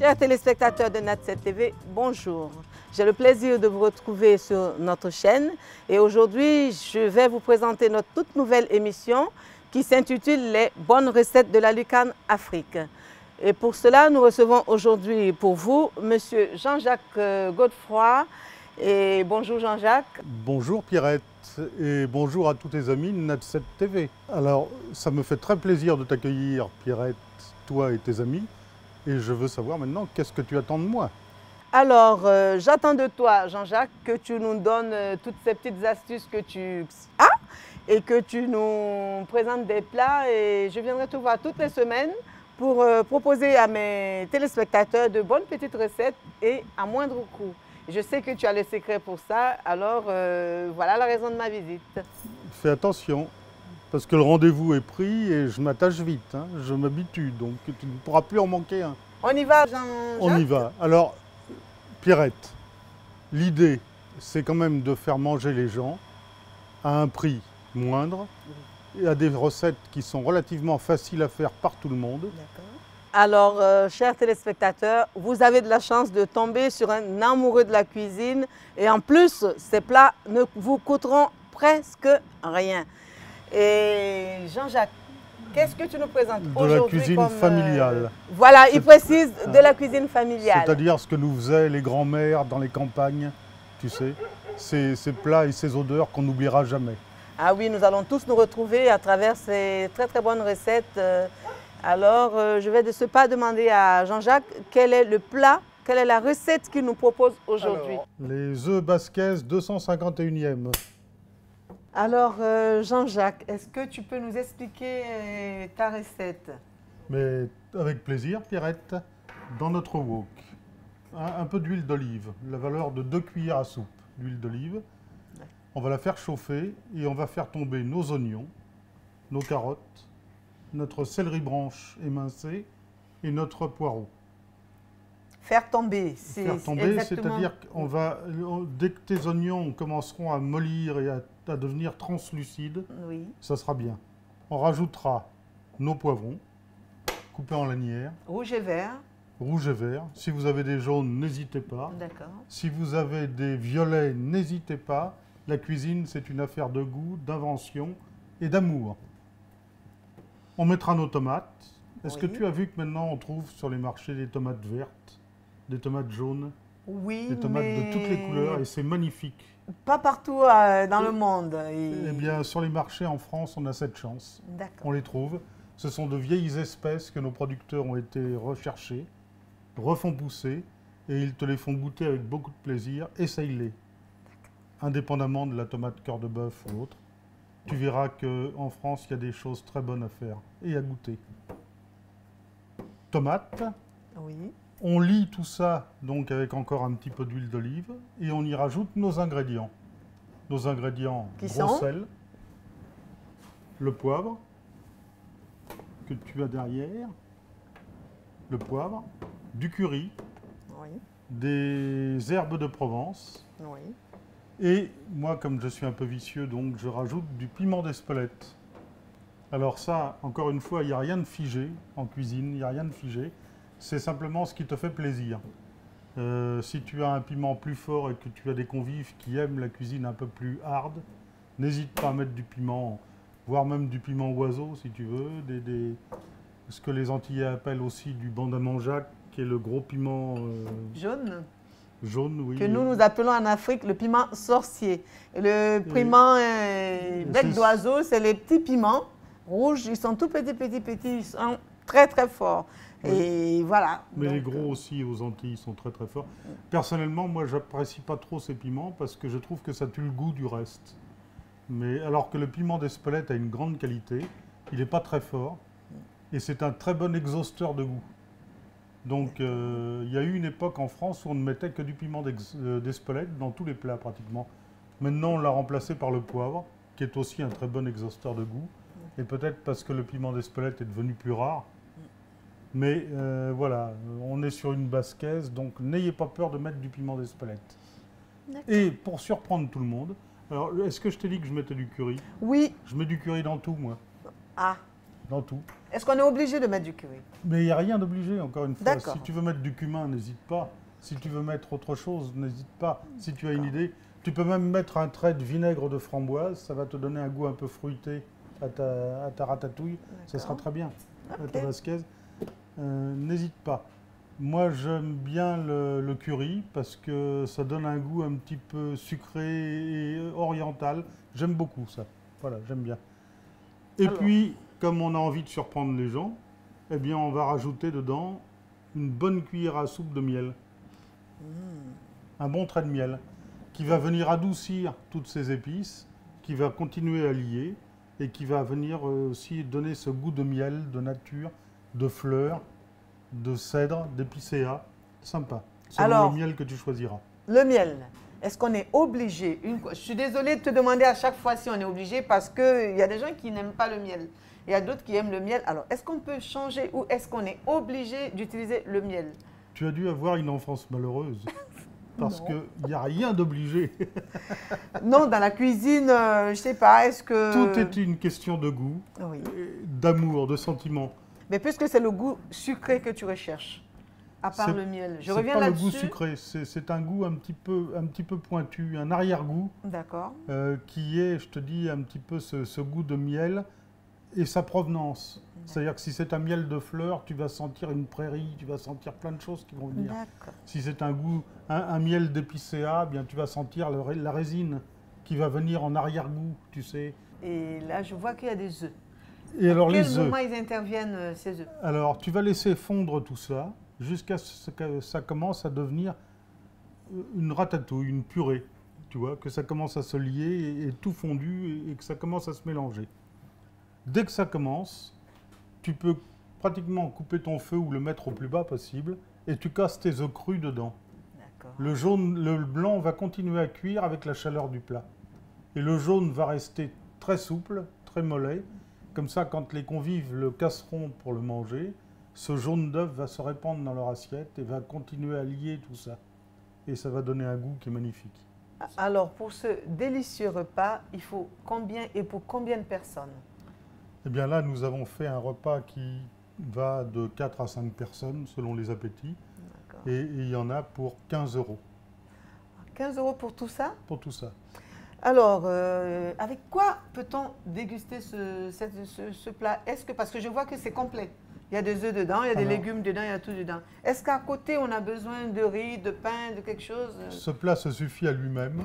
Chers téléspectateurs de Nat7 TV, bonjour. J'ai le plaisir de vous retrouver sur notre chaîne et aujourd'hui, je vais vous présenter notre toute nouvelle émission qui s'intitule Les bonnes recettes de la Lucarne Afrique. Et pour cela, nous recevons aujourd'hui pour vous Monsieur Jean-Jacques Godefroy. Et bonjour Jean-Jacques. Bonjour Pierrette et bonjour à tous tes amis de Nat7 TV. Alors, ça me fait très plaisir de t'accueillir Pierrette, toi et tes amis. Et je veux savoir maintenant, qu'est-ce que tu attends de moi? Alors, j'attends de toi, Jean-Jacques, que tu nous donnes toutes ces petites astuces que tu as et que tu nous présentes des plats. Et je viendrai te voir toutes les semaines pour proposer à mes téléspectateurs de bonnes petites recettes et à moindre coût. Je sais que tu as le secret pour ça, alors voilà la raison de ma visite. Fais attention, parce que le rendez-vous est pris et je m'attache vite, hein. Je m'habitue, donc tu ne pourras plus en manquer un. On y va, Jean-Jacques? On y va. Alors, Pierrette, l'idée, c'est quand même de faire manger les gens à un prix moindre et à des recettes qui sont relativement faciles à faire par tout le monde. Alors, chers téléspectateurs, vous avez de la chance de tomber sur un amoureux de la cuisine et en plus, ces plats ne vous coûteront presque rien. Et Jean-Jacques, qu'est-ce que tu nous présentes aujourd'hui? De la cuisine familiale. Voilà, il précise de la cuisine familiale. C'est-à-dire ce que nous faisaient les grands-mères dans les campagnes, tu sais, ces plats et ces odeurs qu'on n'oubliera jamais. Ah oui, nous allons tous nous retrouver à travers ces très très bonnes recettes. Alors, je vais de ce pas demander à Jean-Jacques quel est le plat, quelle est la recette qu'il nous propose aujourd'hui. Les œufs basquaises 251e. Alors, Jean-Jacques, est-ce que tu peux nous expliquer ta recette? Mais avec plaisir, Pierrette. Dans notre wok, un peu d'huile d'olive, la valeur de 2 cuillères à soupe d'huile d'olive. On va la faire chauffer et on va faire tomber nos oignons, nos carottes, notre céleri branche émincé et notre poireau. Faire tomber, faire tomber, c'est-à-dire qu'on va, dès que tes oignons commenceront à mollir et à devenir translucides, oui, ça sera bien. On rajoutera nos poivrons, coupés en lanières. Rouge et vert. Rouge et vert. Si vous avez des jaunes, n'hésitez pas. D'accord. Si vous avez des violets, n'hésitez pas. La cuisine, c'est une affaire de goût, d'invention et d'amour. On mettra nos tomates. Est-ce que tu as vu que maintenant on trouve sur les marchés des tomates vertes, des tomates jaunes, oui, des tomates de toutes les couleurs et c'est magnifique. Pas partout dans le monde. Eh bien, sur les marchés en France, on a cette chance. On les trouve. Ce sont de vieilles espèces que nos producteurs ont été recherchés, refont pousser et ils te les font goûter avec beaucoup de plaisir. Essaye-les. Indépendamment de la tomate cœur de bœuf ou autre. Tu verras qu'en France, il y a des choses très bonnes à faire et à goûter. Tomates. Oui. On lie tout ça donc avec encore un petit peu d'huile d'olive et on y rajoute nos ingrédients. Nos ingrédients, gros sel, le poivre que tu as derrière, le poivre, du curry, oui, des herbes de Provence. Oui. Et moi, comme je suis un peu vicieux, donc je rajoute du piment d'Espelette. Alors ça, encore une fois, il n'y a rien de figé en cuisine, il n'y a rien de figé. C'est simplement ce qui te fait plaisir. Si tu as un piment plus fort et que tu as des convives qui aiment la cuisine un peu plus hard, n'hésite pas à mettre du piment, voire même du piment oiseau si tu veux, ce que les Antillais appellent aussi du bandamanjac, qui est le gros piment jaune. Jaune, oui. Que nous appelons en Afrique le piment sorcier. Le piment bec d'oiseau, c'est les petits piments rouges. Ils sont tout petits, ils sont très très forts. Oui. Et voilà. Mais donc, les gros aussi aux Antilles sont très très forts. Personnellement, moi, j'apprécie pas trop ces piments parce que je trouve que ça tue le goût du reste. Mais alors que le piment d'Espelette a une grande qualité, il n'est pas très fort et c'est un très bon exhausteur de goût. Donc, il y a eu une époque en France où on ne mettait que du piment d'Espelette dans tous les plats pratiquement. Maintenant, on l'a remplacé par le poivre, qui est aussi un très bon exhausteur de goût. Et peut-être parce que le piment d'Espelette est devenu plus rare. Mais voilà, on est sur une basquaise, donc n'ayez pas peur de mettre du piment d'Espelette. Et pour surprendre tout le monde, alors est-ce que je t'ai dit que je mettais du curry? Oui. Je mets du curry dans tout, moi. Ah. dans tout. Est-ce qu'on est obligé de mettre du curry? Mais il n'y a rien d'obligé, encore une fois. D'accord. Si tu veux mettre du cumin, n'hésite pas. Si tu veux mettre autre chose, n'hésite pas. Si tu as une idée, tu peux même mettre un trait de vinaigre de framboise. Ça va te donner un goût un peu fruité à ta ratatouille. Ça sera très bien, à ta vasquaise. N'hésite pas. Moi, j'aime bien le curry parce que ça donne un goût un petit peu sucré et oriental. J'aime beaucoup ça. Voilà, j'aime bien. Et puis, comme on a envie de surprendre les gens, eh bien, on va rajouter dedans une bonne cuillère à soupe de miel. Un bon trait de miel qui va venir adoucir toutes ces épices, qui va continuer à lier et qui va venir aussi donner ce goût de miel, de nature, de fleurs, de cèdre, d'épicéa. Sympa. Selon le miel que tu choisiras. Le miel. Est-ce qu'on est obligé? Je suis désolée de te demander à chaque fois si on est obligé parce qu'il y a des gens qui n'aiment pas le miel. Il y a d'autres qui aiment le miel. Alors, est-ce qu'on peut changer ou est-ce qu'on est obligé d'utiliser le miel? Tu as dû avoir une enfance malheureuse. Parce qu'il n'y a rien d'obligé. Non, dans la cuisine, je ne sais pas, est-ce que... Tout est une question de goût, d'amour, de sentiment. Mais puisque c'est le goût sucré que tu recherches, à part le miel. Je reviens là-dessus. C'est pas le goût sucré, c'est un goût un petit peu pointu, un arrière-goût. D'accord. Qui est, je te dis, un petit peu ce goût de miel et sa provenance. C'est-à-dire que si c'est un miel de fleurs, tu vas sentir une prairie, tu vas sentir plein de choses qui vont venir. Si c'est un miel d'épicéa, bien tu vas sentir la résine qui va venir en arrière-goût, tu sais. Et là, je vois qu'il y a des œufs. Et alors les œufs. À quel moment ils interviennent, ces œufs? Alors, tu vas laisser fondre tout ça jusqu'à ce que ça commence à devenir une ratatouille, une purée. Tu vois, que ça commence à se lier et tout fondu et que ça commence à se mélanger. Dès que ça commence, tu peux pratiquement couper ton feu ou le mettre au plus bas possible et tu casses tes œufs crus dedans. Le jaune, le blanc va continuer à cuire avec la chaleur du plat. Et le jaune va rester très souple, très mollet. Comme ça, quand les convives le casseront pour le manger, ce jaune d'œuf va se répandre dans leur assiette et va continuer à lier tout ça. Et ça va donner un goût qui est magnifique. Alors, pour ce délicieux repas, il faut combien et pour combien de personnes? Eh bien là, nous avons fait un repas qui va de 4 à 5 personnes, selon les appétits. Et il y en a pour 15 €. 15 € pour tout ça? Pour tout ça. Alors, avec quoi peut-on déguster ce plat? Est-ce que, parce que je vois que c'est complet. Il y a des œufs dedans, il y a des légumes dedans, il y a tout dedans. Est-ce qu'à côté, on a besoin de riz, de pain, de quelque chose? Ce plat se suffit à lui-même.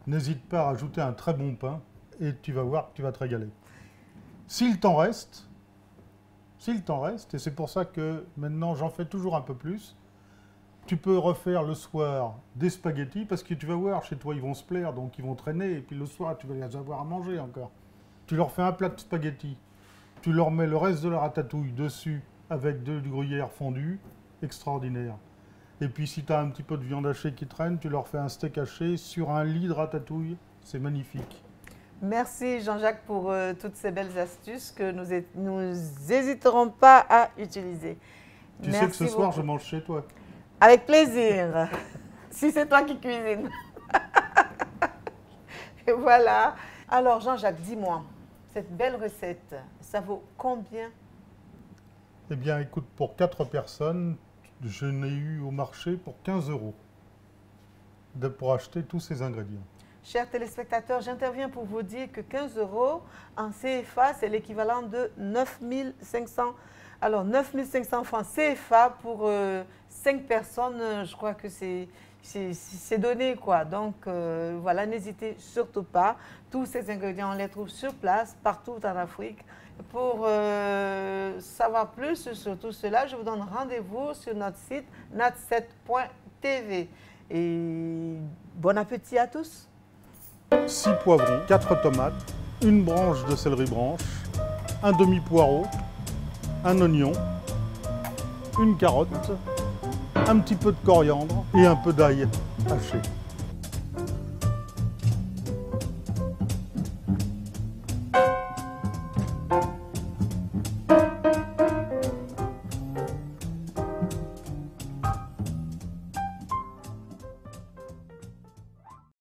N'hésite pas à rajouter un très bon pain et tu vas voir que tu vas te régaler. S'il t'en reste, et c'est pour ça que maintenant j'en fais toujours un peu plus, tu peux refaire le soir des spaghettis, parce que tu vas voir, chez toi, ils vont se plaire, donc ils vont traîner, et puis le soir, tu vas les avoir à manger encore. Tu leur fais un plat de spaghettis, tu leur mets le reste de la ratatouille dessus, avec du gruyère fondu, extraordinaire. Et puis si tu as un petit peu de viande hachée qui traîne, tu leur fais un steak haché sur un lit de ratatouille, c'est magnifique. Merci Jean-Jacques pour toutes ces belles astuces que nous n'hésiterons pas à utiliser. Tu sais que ce soir, je mange chez toi. Avec plaisir, si c'est toi qui cuisines. Et voilà. Alors Jean-Jacques, dis-moi, cette belle recette, ça vaut combien? Eh bien, écoute, pour 4 personnes, je n'ai eu au marché pour 15 € pour acheter tous ces ingrédients. Chers téléspectateurs, j'interviens pour vous dire que 15 € en CFA, c'est l'équivalent de 9 500. Alors, 9 500 francs CFA pour 5 personnes, je crois que c'est donné, quoi. Donc, voilà, n'hésitez surtout pas. Tous ces ingrédients, on les trouve sur place, partout en Afrique. Pour savoir plus sur tout cela, je vous donne rendez-vous sur notre site nat7.tv. Et bon appétit à tous! 6 poivrons, 4 tomates, une branche de céleri branche, un demi-poireau, un oignon, une carotte, un petit peu de coriandre et un peu d'ail haché.